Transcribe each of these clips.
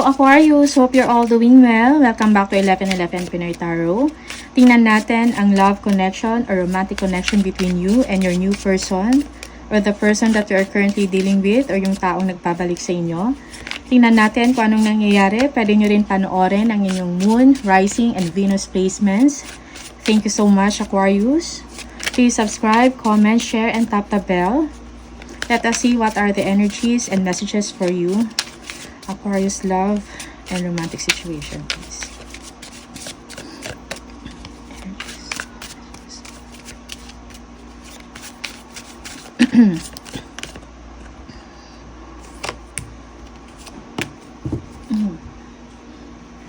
Aquarius, hope you're all doing well. Welcome back to 1111 Pinoy Tarot. Tingnan natin ang love connection or romantic connection between you and your new person or the person that you are currently dealing with or yung taong nagpabalik sa inyo. Tingnan natin kung anong nangyayari. Pwede nyo rin panoorin ang inyong Moon, Rising, and Venus placements. Thank you so much, Aquarius. Please subscribe, comment, share, and tap the bell. Let us see what are the energies and messages for you. Aquarius love and romantic situation, please.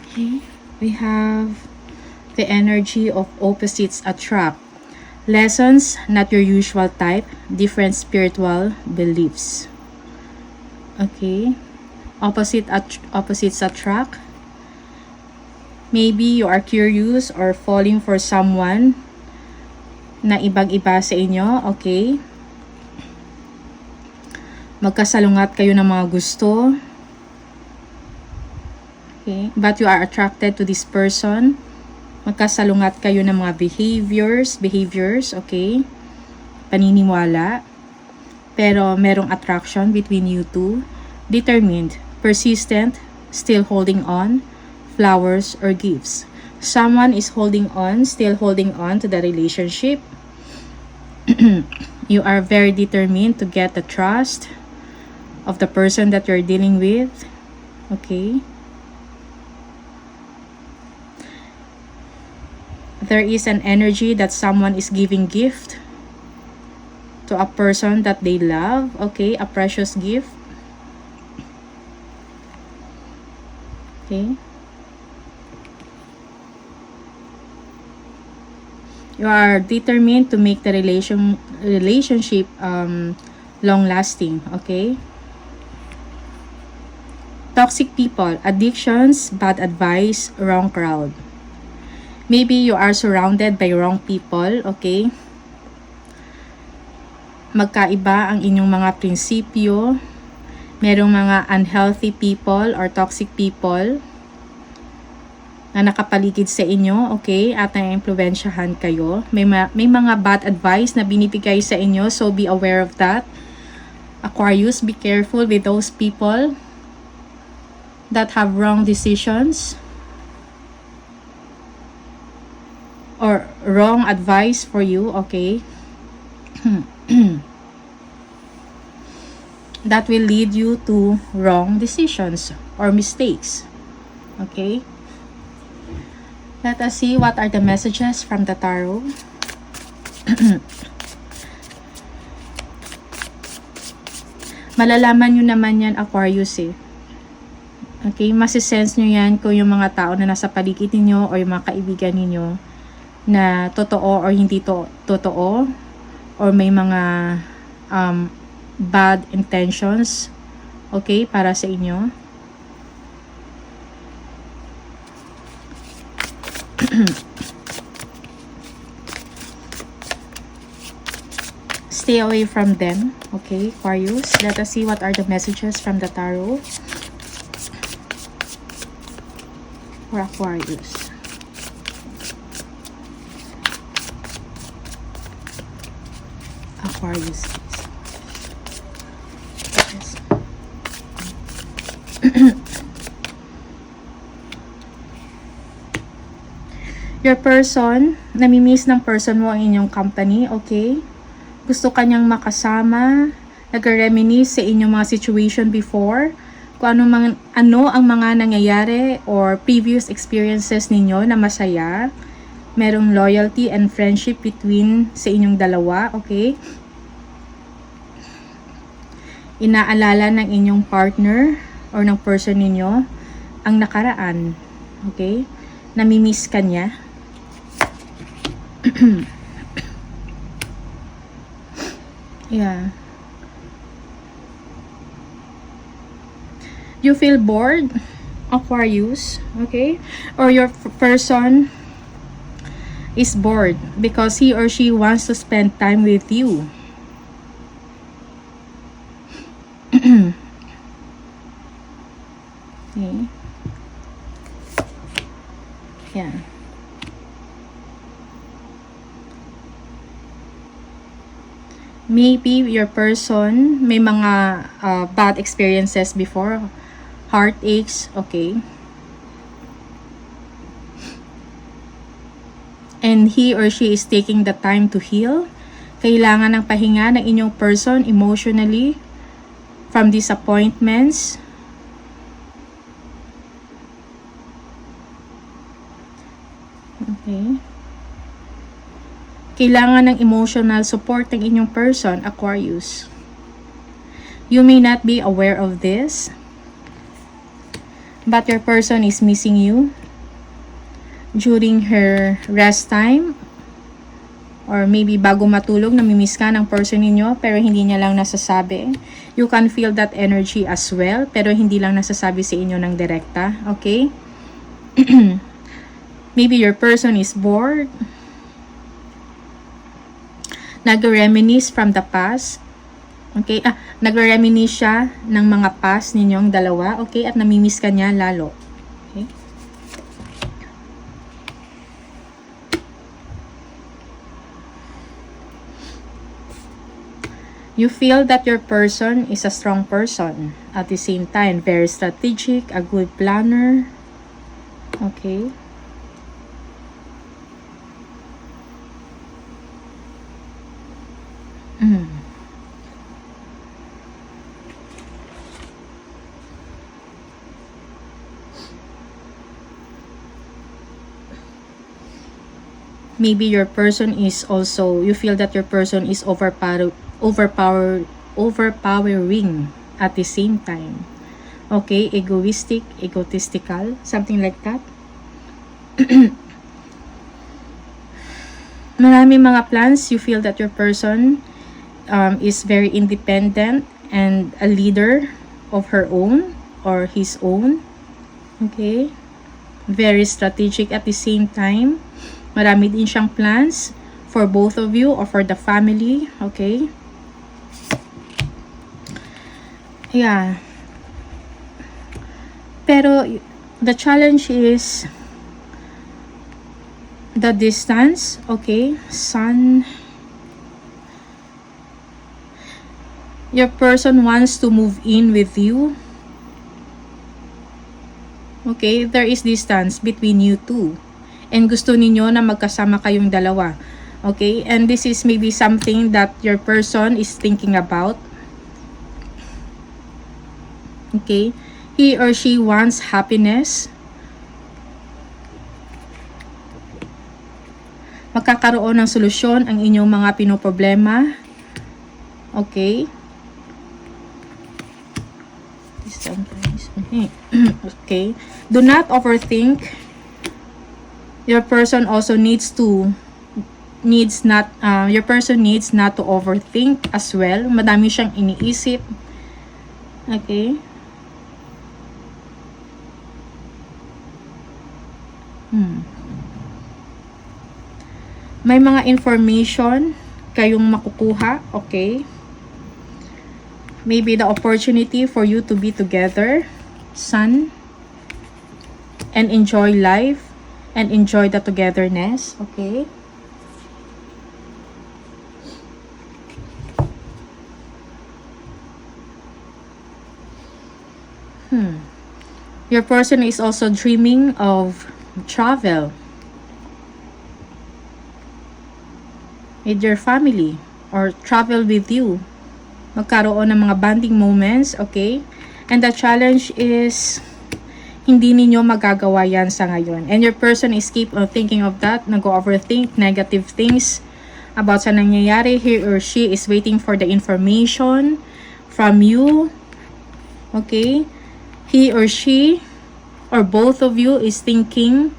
Okay, we have the energy of opposites attract. Lessons, not your usual type, different spiritual beliefs. Okay. Opposites attract. Maybe you are curious or falling for someone na ibang-iba sa inyo, okay? Magkasalungat kayo ng mga gusto. Okay? But you are attracted to this person. Magkasalungat kayo ng mga behaviors, okay? Paniniwala. Pero merong attraction between you two. Determined, persistent, still holding on, flowers or gifts. Someone is holding on, still holding on to the relationship. You are very determined to get the trust of the person that you're dealing with. Okay. There is an energy that someone is giving gift to a person that they love. Okay, a precious gift. Okay. You are determined to make the relationship long lasting, okay? Toxic people, addictions, bad advice, wrong crowd. Maybe you are surrounded by wrong people, okay? Magkaiba ang inyong mga prinsipyo. Merong mga unhealthy people or toxic people na nakapaligid sa inyo, okay? At na-impluwensyahan kayo. May mga bad advice na binibigay sa inyo, so be aware of that. Aquarius, be careful with those people that have wrong decisions or wrong advice for you, okay? That will lead you to wrong decisions or mistakes. Okay? Let us see what are the messages from the tarot. Malalaman nyo naman yan, Aquarius, eh. Okay? Masisense nyo yan kung yung mga tao na nasa paligid ninyo or yung mga kaibigan ninyo na totoo or hindi totoo or may mga bad intentions, okay, para sa inyo. Stay away from them, okay, Aquarius. Let us see what are the messages from the tarot for Aquarius. Aquarius. Your person, namimiss ng person mo ang inyong company, okay? Gusto kanyang makasama, nag-reminisce sa inyong mga situation before, kung ano ang mga nangyayari or previous experiences ninyo na masaya. Merong loyalty and friendship between sa inyong dalawa, okay? Inaalala ng inyong partner or ng person ninyo ang nakaraan, okay? Namimiss ka niya. Yeah. You feel bored, Aquarius, okay? Or your person is bored because he or she wants to spend time with you. Okay. Maybe your person may mga bad experiences before, heartaches, okay? And he or she is taking the time to heal. Kailangan ng pahinga ng inyong person emotionally from disappointments. Okay. Kailangan ng emotional support ng inyong person, Aquarius. You may not be aware of this, but your person is missing you during her rest time, or maybe bago matulog, namimiss ka ng person ninyo pero hindi niya lang nasasabi. You can feel that energy as well, pero hindi lang nasasabi sa inyo ng direkta, okay? Maybe your person is bored, nag-reminisce from the past. Okay? Nag-reminisce siya ng mga past ninyong dalawa. Okay? At namimiss ka niya lalo. Okay? You feel that your person is a strong person. At the same time, very strategic, a good planner. Okay? Maybe your person is also, you feel that your person is overpowering at the same time. Okay, egoistic, egotistical, something like that. Maraming mga plans. You feel that your person is very independent and a leader of her own or his own. Okay, very strategic at the same time. Marami din siyang plans for both of you or for the family. Okay? Yeah. Pero the challenge is the distance. Okay? Sun. Your person wants to move in with you. Okay? There is distance between you two. And gusto ninyo na magkasama kayong dalawa. Okay? And this is maybe something that your person is thinking about. Okay? He or she wants happiness. Magkakaroon ng solusyon ang inyong mga pinoproblema. Okay? Okay? Do not overthink. Your person also your person needs not to overthink as well. Madami siyang iniisip. Okay? May mga information kayong makukuha. Okay? Maybe the opportunity for you to be together, Sun, and enjoy life. And enjoy the togetherness. Okay? Your person is also dreaming of travel with your family or travel with you. Magkaroon ng mga bonding moments. Okay? And the challenge is hindi ninyo magagawa yan sa ngayon. And your person is keep on thinking of that, nag-overthink negative things about sa nangyayari. He or she is waiting for the information from you. Okay? He or she or both of you is thinking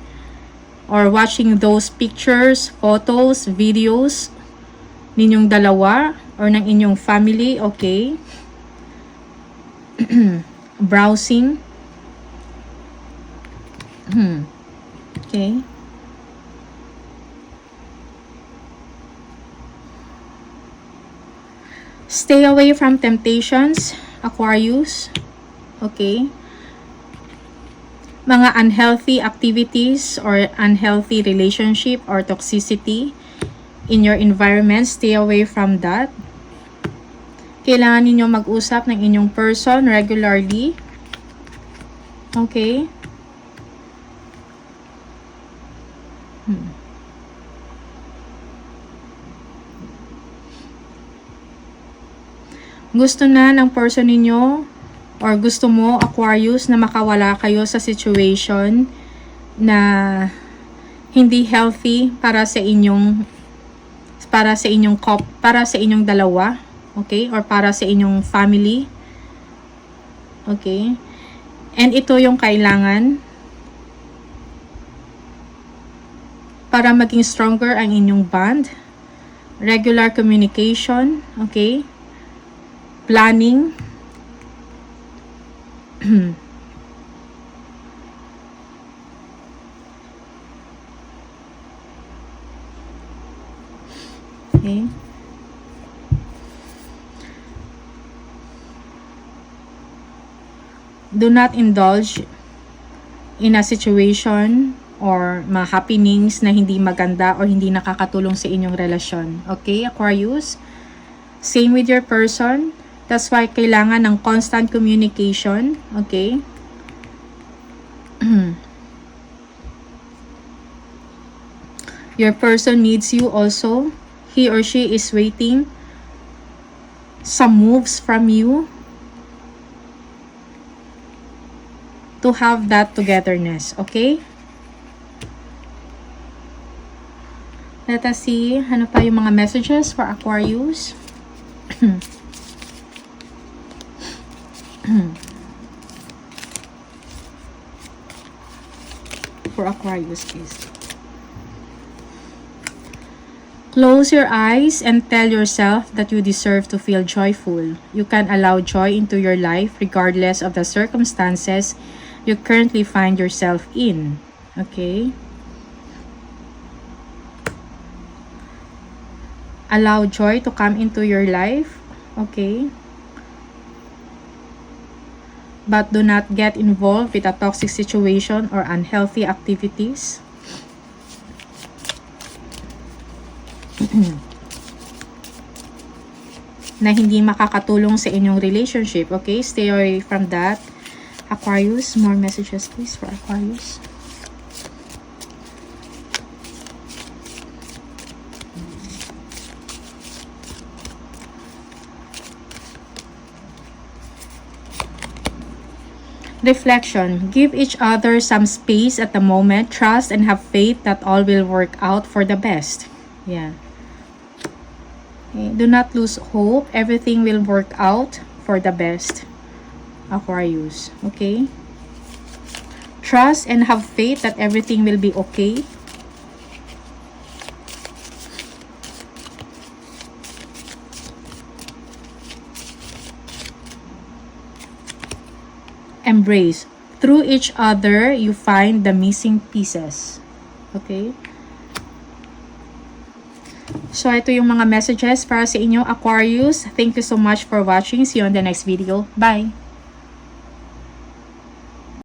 or watching those pictures, photos, videos ninyong dalawa or ng inyong family. Okay? Browsing. Okay. Stay away from temptations, Aquarius. Okay. Mga unhealthy activities or unhealthy relationship or toxicity in your environment, stay away from that. Kailangan ninyo mag-usap ng inyong person regularly. Okay? Gusto na ng person ninyo or gusto mo, Aquarius, na makawala kayo sa situation na hindi healthy para sa inyong dalawa, okay? Or para sa inyong family. Okay? And ito yung kailangan para maging stronger ang inyong bond. Regular communication, okay? Planning. Okay. Do not indulge in a situation or mga happenings na hindi maganda or hindi nakakatulong sa inyong relasyon. Okay, Aquarius? Same with your person. That's why kailangan ng constant communication. Okay? Your person needs you also. He or she is waiting some moves from you to have that togetherness. Okay? Let us see ano pa yung mga messages for Aquarius. For Aquarius, please. Close your eyes and tell yourself that you deserve to feel joyful. You can allow joy into your life regardless of the circumstances you currently find yourself in. Okay? Allow joy to come into your life. Okay? But do not get involved with a toxic situation or unhealthy activities. Na hindi makakatulong sa inyong relationship. Okay? Stay away from that. Aquarius, more messages please for Aquarius. Reflection. Give each other some space at the moment. Trust and have faith that all will work out for the best. Yeah. Okay. Do not lose hope. Everything will work out for the best. Aquarius. Okay? Trust and have faith that everything will be okay. Embrace. Through each other, you find the missing pieces. Okay? So, ito yung mga messages para sa inyo, Aquarius. Thank you so much for watching. See you on the next video. Bye!